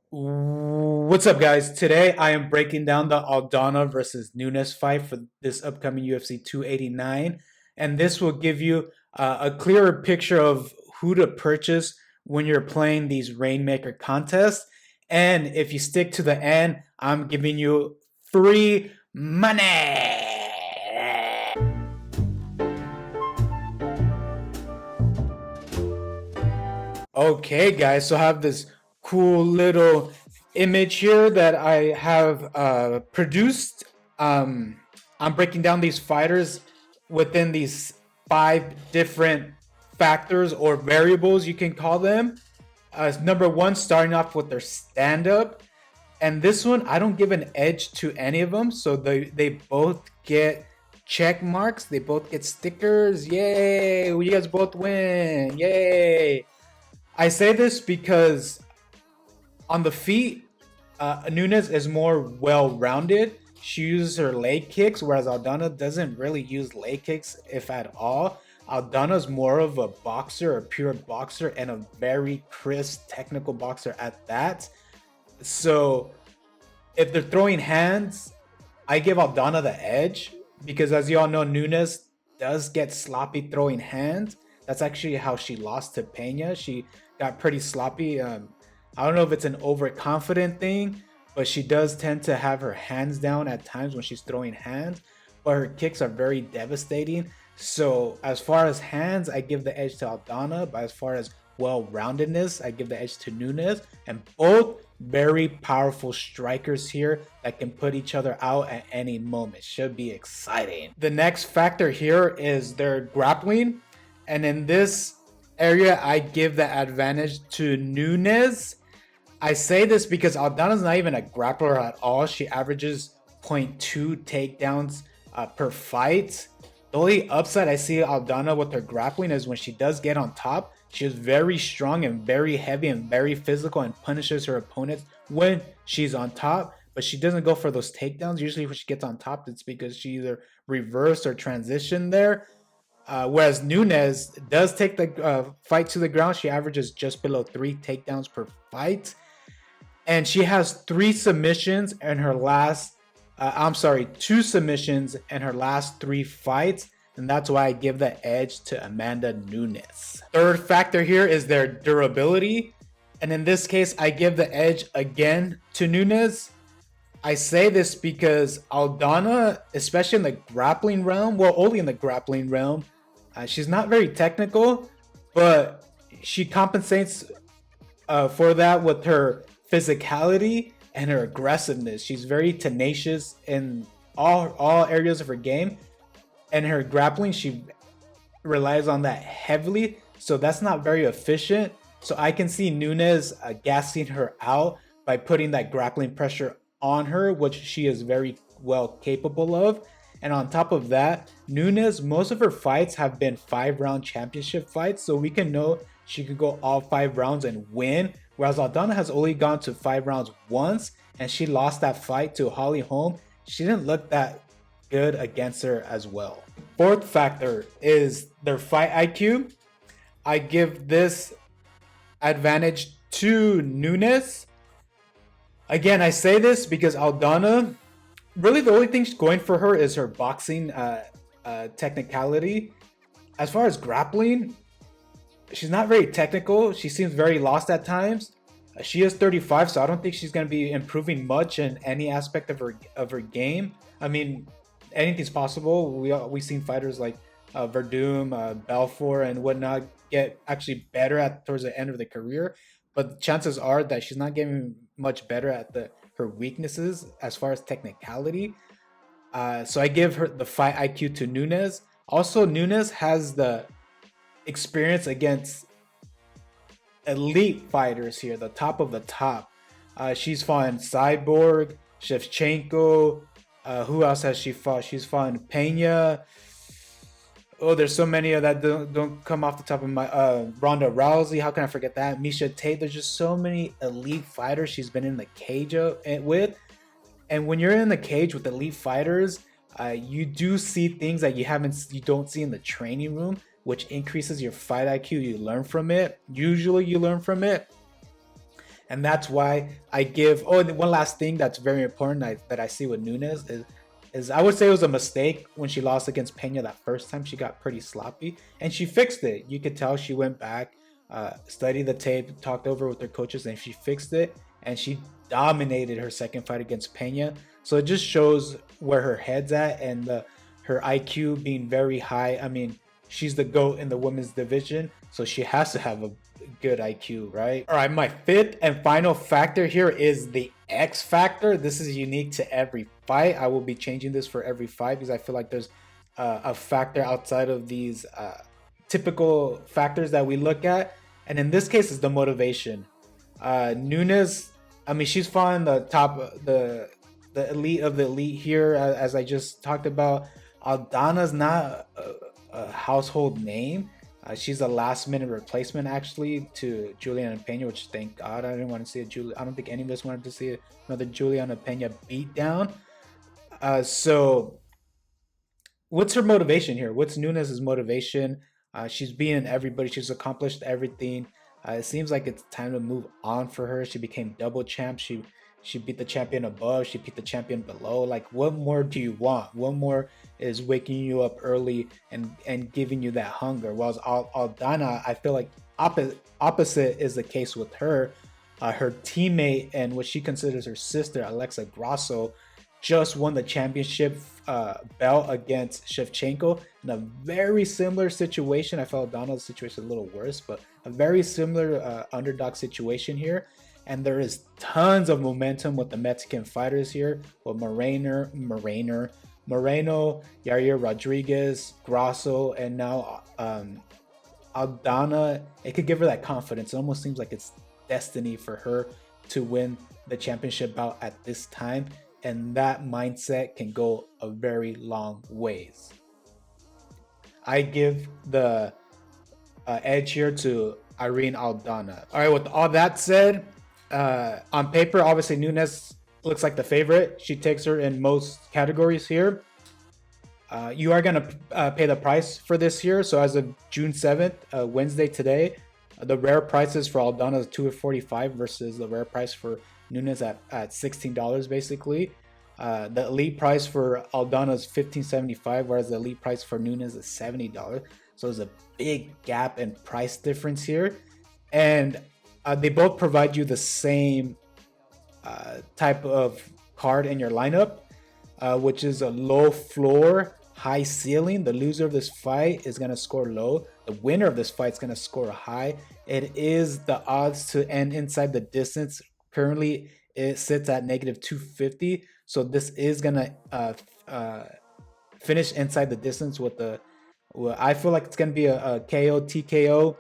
What's up, guys? Today I am breaking down the Aldana versus Nunes fight for this upcoming UFC 289, and this will give you a clearer picture of who to purchase when you're playing these Rainmaker contests. And if you stick to the end, I'm giving you free money. Okay, guys, so I have this cool little image here that I have produced. Um, I'm breaking down these fighters within these five different factors or variables, you can call them. Number one, starting off with their stand up. And this one, I don't give an edge to any of them. So they both get check marks, they both get stickers. Yay! You guys both win. Yay! I say this because on the feet, Nunes is more well-rounded. She uses her leg kicks, whereas Aldana doesn't really use leg kicks, if at all. Aldana's more of a boxer, a pure boxer, and a very crisp technical boxer at that. So if they're throwing hands, I give Aldana the edge because, as you all know, Nunes does get sloppy throwing hands. That's actually how she lost to Pena. She got pretty sloppy. I don't know if it's an overconfident thing, but she does tend to have her hands down at times when she's throwing hands. But her kicks are very devastating. So as far as hands, I give the edge to Aldana. But as far as well-roundedness, I give the edge to Nunes. And both very powerful strikers here that can put each other out at any moment. Should be exciting. The next factor here is their grappling. And in this area, I give the advantage to Nunes. I say this because Aldana's not even a grappler at all. She averages zero point 0.2 takedowns per fight. The only upside I see Aldana with her grappling is when she does get on top. She is very strong and very heavy and very physical and punishes her opponents when she's on top. But she doesn't go for those takedowns. Usually when she gets on top, it's because she either reversed or transitioned there. Whereas Nunes does take the fight to the ground. She averages just below 3 takedowns per fight. And she has 3 submissions in her last, 2 submissions in her last 3 fights. And that's why I give the edge to Amanda Nunes. Third factor here is their durability. And in this case, I give the edge again to Nunes. I say this because Aldana, especially in the grappling realm, well, only in the grappling realm, she's not very technical, but she compensates for that with her physicality and her aggressiveness. She's very tenacious in all areas of her game, and her grappling, she relies on that heavily. So that's not very efficient. So I can see Nunes gassing her out by putting that grappling pressure on her, which she is very well capable of. And on top of that, Nunes, most of her fights have been 5-round championship fights, so we can know she could go all 5 rounds and win. Whereas Aldana has only gone to 5 rounds once, and she lost that fight to Holly Holm. She didn't look that good against her as well. Fourth factor is their fight IQ. I give this advantage to Nunes. Again, I say this because Aldana, really the only thing going for her is her boxing technicality. As far as grappling, she's not very technical. She seems very lost at times. She is 35, so I don't think she's going to be improving much in any aspect of her game. I mean, anything's possible. We've seen fighters like Verdum, Belfort, and whatnot get actually better at towards the end of the career. But chances are that she's not getting much better at her weaknesses as far as technicality. So I give her the fight IQ to Nunes. Also, Nunes has the experience against elite fighters here, the top of the top. She's fought Cyborg, Shevchenko. Who else has she fought? She's fought Pena. Oh, there's so many of that don't come off the top of my Ronda Rousey. How can I forget that? Misha Tate. There's just so many elite fighters she's been in the cage with. And when you're in the cage with elite fighters, you do see things that you don't see in the training room, which increases your fight IQ. You learn from it. Usually you learn from it. And that's why I give. Oh, and one last thing that's very important that I see with Nunes is I would say it was a mistake when she lost against Pena that first time. She got pretty sloppy, and she fixed it. You could tell she went back, studied the tape, talked over with her coaches, and she fixed it. And she dominated her second fight against Pena. So it just shows where her head's at and her IQ being very high. I mean, she's the GOAT in the women's division, so she has to have a good IQ, right? All right, my fifth and final factor here is the X factor. This is unique to every fight. I will be changing this for every fight because I feel like there's a factor outside of these typical factors that we look at. And in this case, is the motivation. Nunes, I mean, she's fought in the top, the elite of the elite here, as I just talked about. Aldana's not a household name. She's a last-minute replacement, actually, to Juliana Pena, which thank God I didn't want to see I don't think any of us wanted to see another Juliana Pena beatdown. So, what's her motivation here? What's Nunes' motivation? She's beaten everybody. She's accomplished everything. It seems like it's time to move on for her. She became double champ. She beat the champion above. She beat the champion below. Like, what more do you want? What more is waking you up early and giving you that hunger? Whereas Aldana, I feel like opposite is the case with her. Her teammate and what she considers her sister, Alexa Grasso, just won the championship belt against Shevchenko in a very similar situation. I felt Aldana's situation a little worse, but a very similar underdog situation here. And there is tons of momentum with the Mexican fighters here, with Moreno, Yair Rodriguez, Grasso, and now Aldana. It could give her that confidence. It almost seems like it's destiny for her to win the championship bout at this time. And that mindset can go a very long ways. I give the edge here to Irene Aldana. All right, with all that said, on paper, obviously Nunes looks like the favorite. She takes her in most categories here. You are going to pay the price for this year. So as of June 7th, Wednesday today, the rare prices for Aldana is $2.45 versus the rare price for Nunes at $16 basically. The elite price for Aldana is $15.75, whereas the elite price for Nunes is $70. So there's a big gap in price difference here. And they both provide you the same type of card in your lineup, which is a low floor, high ceiling. The loser of this fight is going to score low. The winner of this fight is going to score high. It is the odds to end inside the distance. Currently, it sits at negative 250. So this is going to finish inside the distance with I feel like it's going to be a KO, TKO.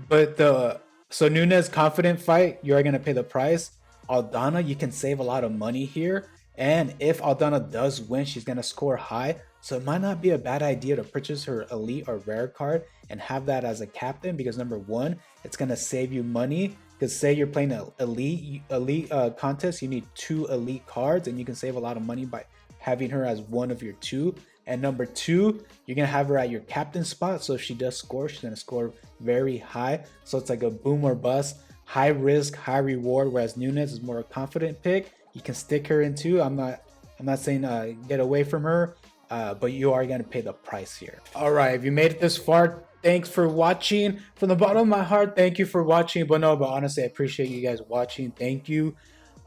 But so Nunes confident fight, you are going to pay the price. Aldana, you can save a lot of money here. And if Aldana does win, she's going to score high. So it might not be a bad idea to purchase her elite or rare card and have that as a captain, because number one, it's going to save you money. Because say you're playing an elite contest, you need 2 elite cards, and you can save a lot of money by having her as one of your 2. And number 2, you're going to have her at your captain spot. So if she does score, she's going to score very high. So it's like a boom or bust, high risk, high reward. Whereas Nunes is more a confident pick. You can stick her in too. I'm not saying get away from her, but you are going to pay the price here. All right, if you made it this far, thanks for watching. From the bottom of my heart, thank you for watching. But honestly, I appreciate you guys watching. Thank you.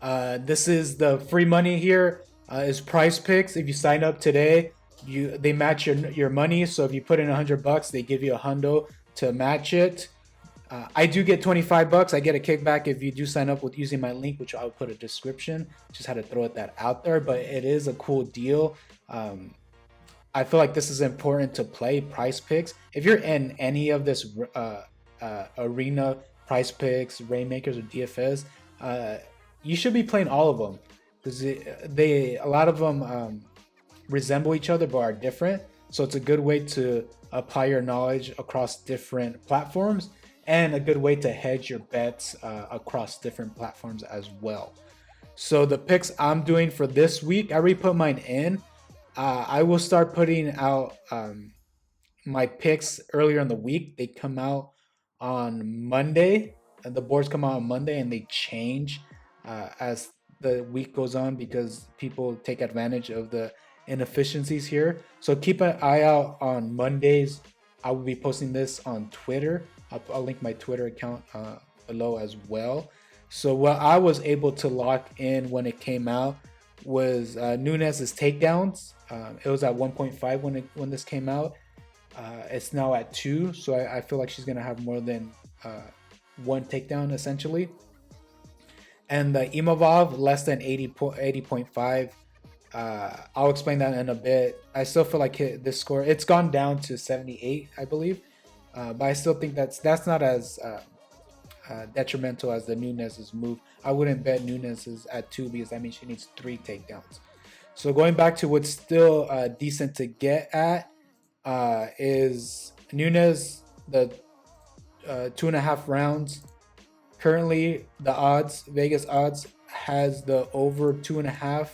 This is the free money here. Is PrizePicks. If you sign up today, they match your money. So if you put in $100, they give you $100 to match it. I do get $25. I get a kickback if you do sign up with using my link, which I'll put a description. Just had to throw that out there, but it is a cool deal. I feel like this is important to play PrizePicks. If you're in any of this arena, PrizePicks, Reignmakers, or DFS, you should be playing all of them, because a lot of them resemble each other but are different. So it's a good way to apply your knowledge across different platforms, and a good way to hedge your bets across different platforms as well. So the picks I'm doing for this week, I already put mine in. I will start putting out my picks earlier in the week. They come out on Monday. the boards come out on Monday and they change as the week goes on because people take advantage of the inefficiencies here. So keep an eye out on Mondays. I will be posting this on Twitter. I'll link my Twitter account below as well. So what I was able to lock in when it came out was Nunes' takedowns. It was at 1.5 when this came out. It's now at 2, so I feel like she's gonna have more than one takedown essentially. And the Imavov less than 80.5. I'll explain that in a bit. I still feel like this score, it's gone down to 78, I believe, but I still think that's not as detrimental as the Nunes' move. I wouldn't bet Nunes is at 2 because that means she needs 3 takedowns. So going back to what's still decent to get at is Nunes, the 2.5 rounds. Currently, the odds, Vegas odds, has the over 2.5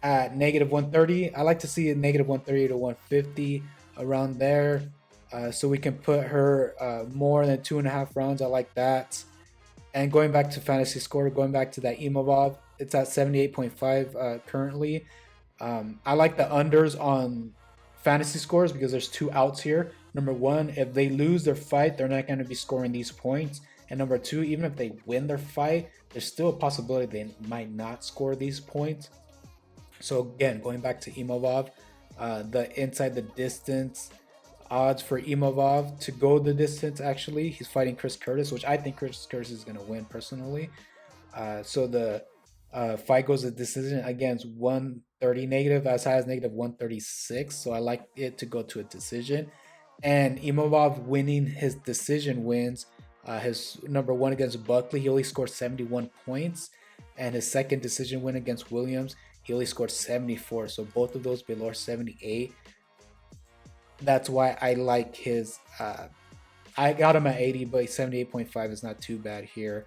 at -130. I like to see it -130 to 150 around there. So we can put her more than 2.5 rounds. I like that. And going back to fantasy score, going back to that Imavov, it's at 78.5 currently. I like the unders on fantasy scores because there's 2 outs here. Number 1, if they lose their fight, they're not going to be scoring these points. And number 2, even if they win their fight, there's still a possibility they might not score these points. So again, going back to Imavov, the inside the distance odds for Imavov to go the distance, actually, he's fighting Chris Curtis, which I think Chris Curtis is going to win personally. So the fight goes a decision against 130 negative, as high as -136. So I like it to go to a decision. And Imavov winning his decision wins. His number 1 against Buckley, he only scored 71 points. And his second decision win against Williams, he only scored 74. So both of those below 78. That's why I like his. I got him at 80, but 78.5 is not too bad here.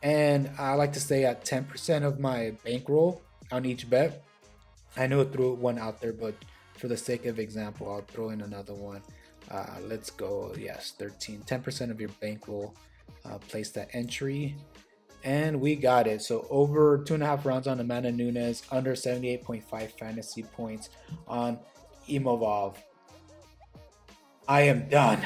And I like to stay at 10% of my bankroll on each bet. I know I threw one out there, but for the sake of example, I'll throw in another one. Let's go. Yes, 13. 10% of your bankroll. Place that entry. And we got it. So over 2.5 rounds on Amanda Nunes, under 78.5 fantasy points on Imavov. I am done.